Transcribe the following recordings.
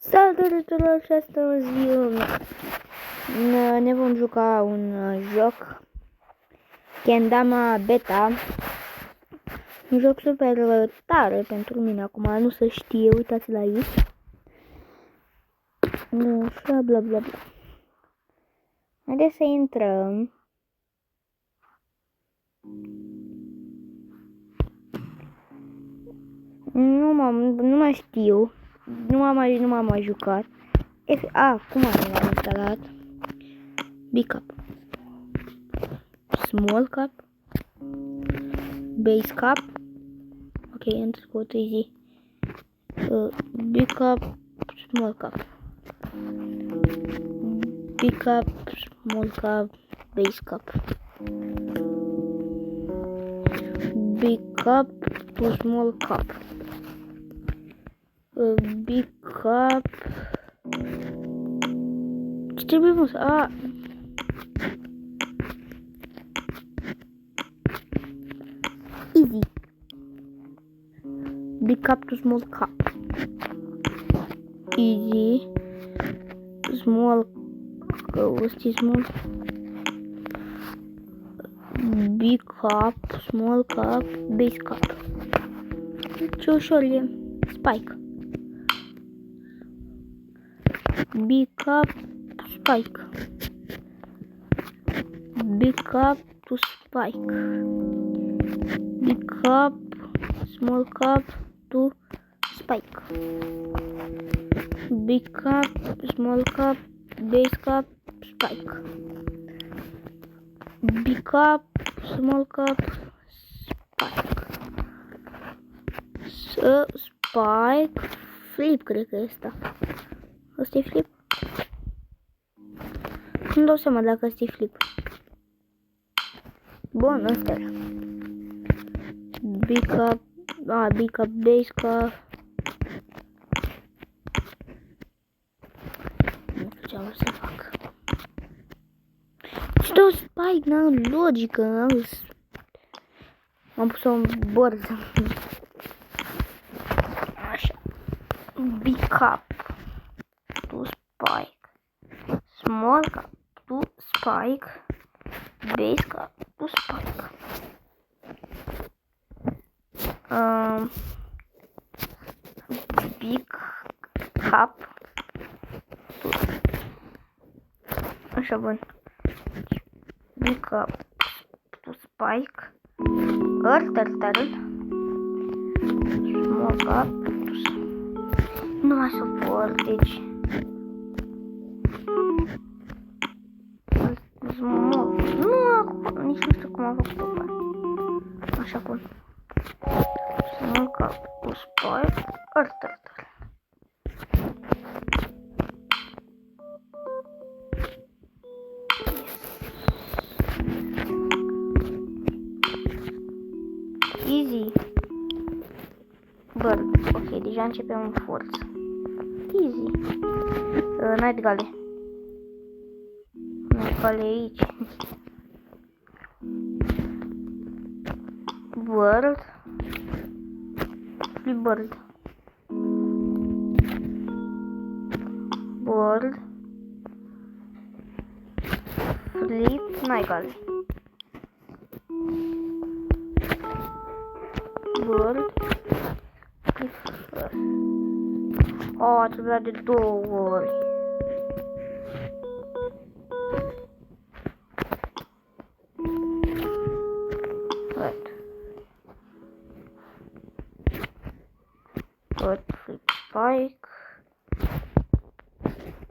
Salutare tuturor și astăzi ne vom juca un joc Kendama Beta. Un joc super tare pentru mine acum, nu se știe, uitați la aici. Așa, bla bla bla. Haideți să intrăm. Nu mai știu. Nu m-am mai jucat. Cum l-am instalat? Big Cup, Small Cup, Base Cup. Ok, am trecut easy. Big Cup, Small Cup, Big Cup, Small Cup, Base Cup, Big Cup to Small Cup, Big Cup. Ce trebuie mă să... Easy. Big Cup to Small Cup. Easy. Small. Small. Big Cup, Small Cup, Base Cup. Ce ușor e. Spike. Big Cup, Spike. Big Cup to Spike. Big Cup, Small Cup to Spike. Big Cup, Small Cup, Base Cup, Spike. Big Cup, Small Cup, Spike. Spike, Flip, cred că e ăsta. Ăsta e Flip? Nu dau seama dacă ăsta e Flip. Bun, ăsta era. Big Cup, Big Cup, Base Cup. Nu știu ce am să fac. Și dau Spike, n-am logică, am pus-o în bărză. Așa. Big Cup to Spike. Small Cup to Spike. Base Cup to Spike. Big Cup to... Așa, bun. Big Cup to Spike. Turtle. Small Cup to... Nu mai suport, deci... Small... Nici nu știu cum am făcut-o. Așa, bun. Small Cup to Spike. Turtle. Easy. Bird. Ok, deja începem în forță. Easy. Night Gale. Night Gale aici. Bird. Flip Bird. Bird. Flip Night Gale. Bird. A trebuit de 2 ori. Bird, Flip, Spike.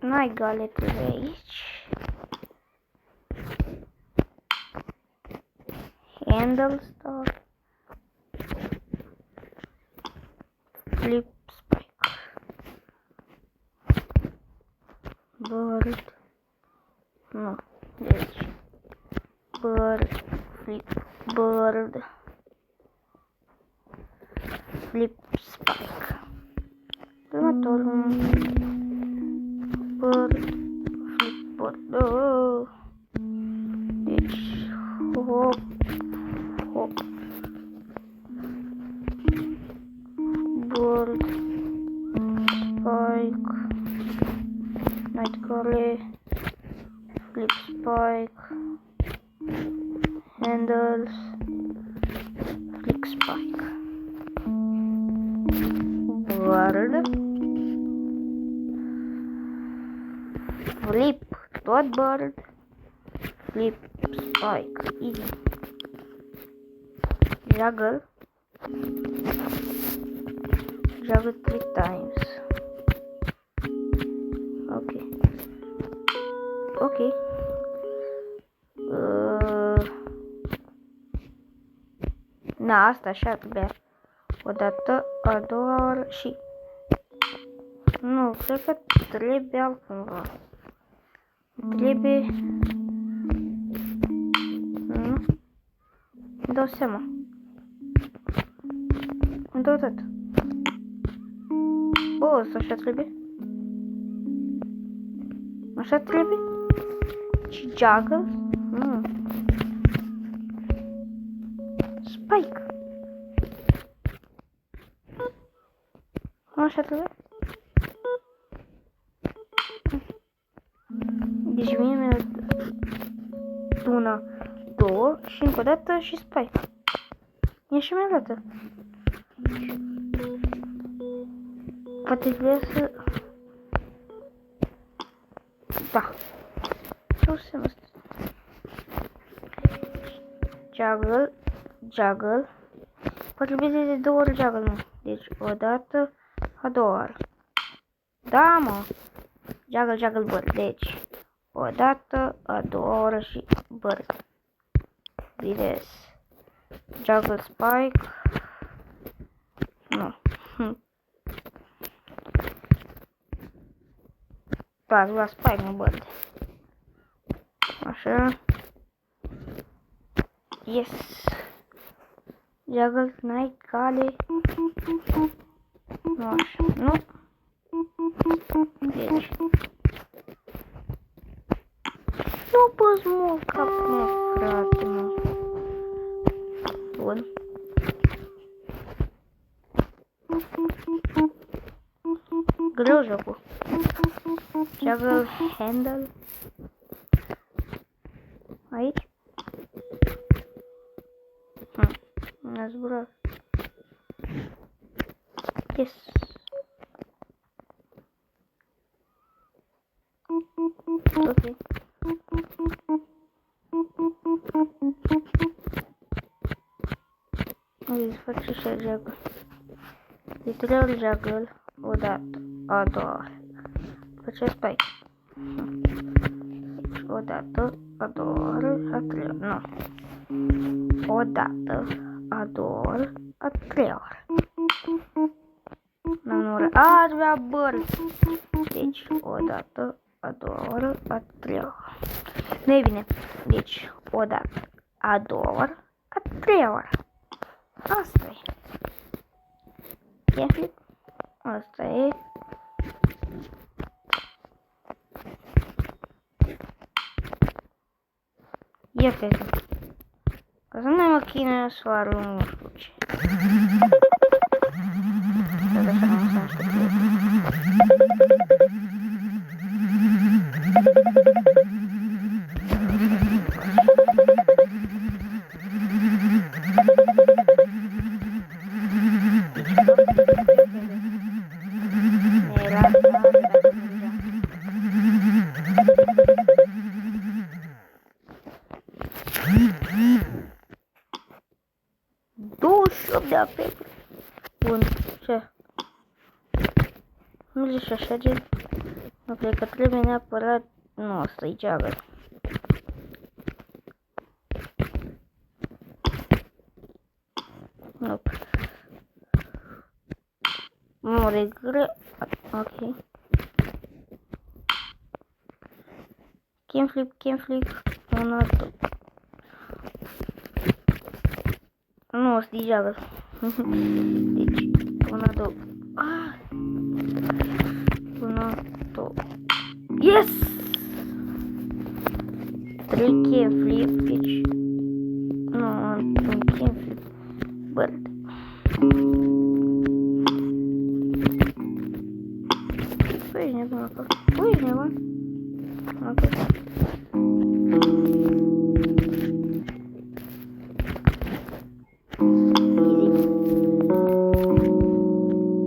N-ai Gale trebuie aici. Handle Star. Flip, Spike. Bird. Nu, deci. Bird, Flip, Bird. Flip, Spike. Următorul. Bird, Flip, Bird. Deci, hop, hop. Bird, Spike. Nightcrawler, Flip Spike, Handles, Flick Spike, Bird, Flip, tot Bird, Flip Spike, easy, Juggle, Juggle 3 times, ok, na, asta așa trebuia. O dată, a doua oară și... Nu, cred că trebuie altcumva. Trebuie... Nu? Îmi dau seama. Îmi dau tot. O, asta așa trebuie? Așa trebuie? Și juggle? Nu. Spike. Așa trebuie? Deci mie mi-a una, două și încă o dată și spike. E și mai dată. Poate vrea să... Da. Ce o să mă stă? Juggle, juggle. Poate trebuie de două ori juggle, nu. Deci o dată, a doua oară. Da, mă. Juggle, juggle, bird. Deci o dată, a doua oră și bird. Vedeți. Juggle spike. Nu. Da, la spike, nu bird. Așa. Yes. Juggle, night, cale. Nu așa, nu. Deci. Nu poți mult cap, mă, frate, mă. Bun. Greu jocul. Juggle handle. Aici. Mi-a zburat. Yes. Ok. Uite, face și juggle. De 3 ori juggle, o dată, a doua oară. Face spike. O dată, a doua oră, a treia oră. Nu. O dată, a doua oră, a treia oră. N-am oră. A, trebuia bird. Deci, o dată, a doua oră, a treia oră. Nu e bine. Deci, o dată, a doua oră, a treia oră. Asta e. E? Asta e. Ia cred că. Ca să nu mai mă chină soarul, nu știu ce. Să de așa nu să știu. Bun, ce? Nu zici așa gen? Nu cred că trebuie neapărat... Nu, asta e juggle. Nope. Nu regret. Ok. Can flip. Una, două. Nu, asta e juggle. Deci, una, două. Ah! Una, două. Yes! 3 can flip, deci... Nu, un can flip. Bird. Tu ești nebun acolo. Tu ești nebun? Ok.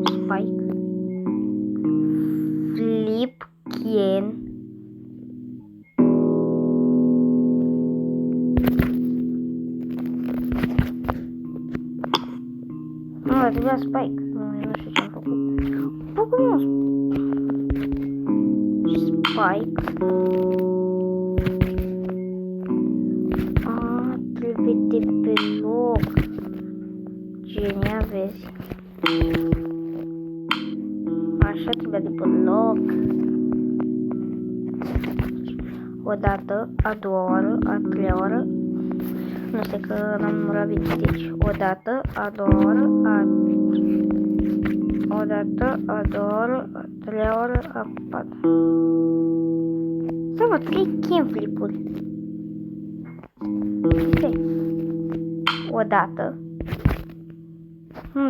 Spike. Flip. Ken. Nu, trebuia Spike. Nu știu ce am făcut. Pokémon. Spike. Trebuie de pe loc. Genia, vezi. Așa trebuie de pe loc. O dată, a doua oră, a treia oră. Nu știu că n-am numărat bine. Deci, o dată, a doua oră, o dată, a doua oră, a treia oră, a patra. Să văd că e camflip-uri. O dată.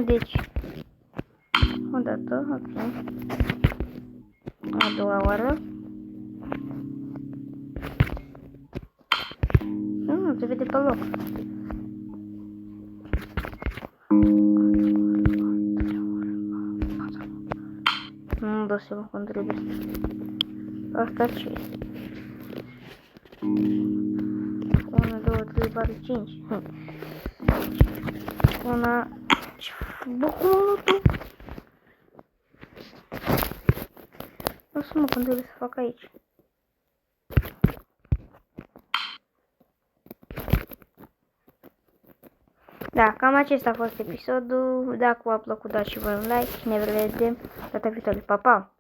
Deci, o dată, ok. A doua oră. Nu, se vede pe loc. Nu-mi dau seama cum trebuie. Asta ce e? 1, 2, 3, 4, 5. Una... Bă, cum am luat-o? Nu știu, mă, cum trebuie să fac aici. Da, cam acesta a fost episodul. Dacă v-a plăcut, dați și voi un like și ne vedem data viitoare. Pa, pa!